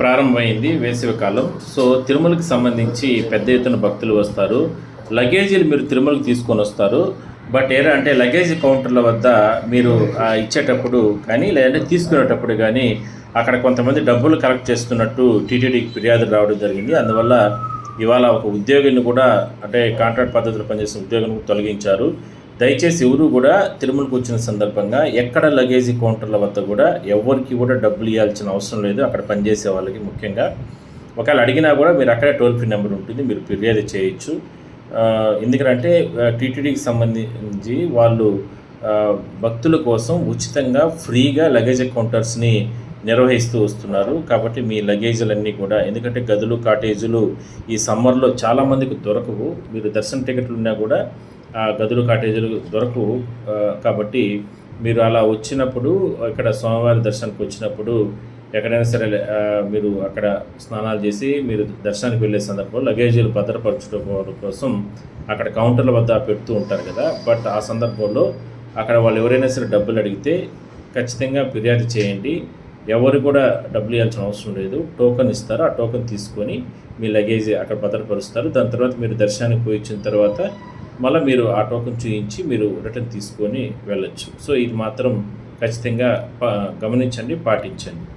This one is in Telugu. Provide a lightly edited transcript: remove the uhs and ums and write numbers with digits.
ప్రారంభమైంది వేసవికాలం. సో తిరుమలకి సంబంధించి పెద్ద ఎత్తున భక్తులు వస్తారు. లగేజీలు మీరు తిరుమలకి తీసుకొని వస్తారు. బట్ ఏరా అంటే లగేజ్ కౌంటర్ల వద్ద మీరు ఇచ్చేటప్పుడు కానీ లేదంటే తీసుకునేటప్పుడు కానీ అక్కడ కొంతమంది డబ్బులు కలెక్ట్ చేస్తున్నట్టు టీటీడీకి ఫిర్యాదులు రావడం జరిగింది. అందువల్ల ఇవాళ ఒక ఉద్యోగిని కూడా అంటే కాంట్రాక్ట్ పద్ధతిలో పనిచేసిన ఉద్యోగిని తొలగించారు. దయచేసి ఎవరు కూడా తిరుమలకు వచ్చిన సందర్భంగా ఎక్కడ లగేజీ కౌంటర్ల వద్ద కూడా ఎవరికి కూడా డబ్బులు ఇవ్వాల్సిన అవసరం లేదు. అక్కడ పనిచేసే వాళ్ళకి ముఖ్యంగా ఒకవేళ అడిగినా కూడా మీరు అక్కడే టోల్ ఫ్రీ నెంబర్ ఉంటుంది, మీరు ఫిర్యాదు చేయొచ్చు. ఎందుకంటే టీటీడీకి సంబంధించి వాళ్ళు భక్తుల కోసం ఉచితంగా ఫ్రీగా లగేజ్ కౌంటర్స్ని నిర్వహిస్తూ వస్తున్నారు. కాబట్టి మీ లగేజీలన్నీ కూడా, ఎందుకంటే గదులు కాటేజీలు ఈ సమ్మర్లో చాలామందికి దొరకవు. మీరు దర్శన టికెట్లు ఉన్నా కూడా ఆ గదులు కాటేజీలు దొరకవు. కాబట్టి మీరు అలా వచ్చినప్పుడు ఇక్కడ స్వామివారి దర్శనానికి వచ్చినప్పుడు ఎక్కడైనా సరే మీరు అక్కడ స్నానాలు చేసి మీరు దర్శనానికి వెళ్ళే సందర్భంలో లగేజీలు భద్రపరచుకోవడం కోసం అక్కడ కౌంటర్ల వద్ద పెడుతూ ఉంటారు కదా. బట్ ఆ సందర్భంలో అక్కడ వాళ్ళు ఎవరైనా సరే డబ్బులు అడిగితే ఖచ్చితంగా ఫిర్యాదు చేయండి. ఎవరు కూడా డబ్బులు ఇవ్వాల్సిన అవసరం లేదు. టోకెన్ ఇస్తారు, ఆ టోకెన్ తీసుకొని మీ లగేజీ అక్కడ భద్రపరుస్తారు. దాని తర్వాత మీరు దర్శనానికి పోయి వచ్చిన తర్వాత మళ్ళీ మీరు ఆ టోకెన్ చూపించి మీరు రిటర్న్ తీసుకొని వెళ్ళొచ్చు. సో ఇది మాత్రం ఖచ్చితంగా గమనించండి, పాటించండి.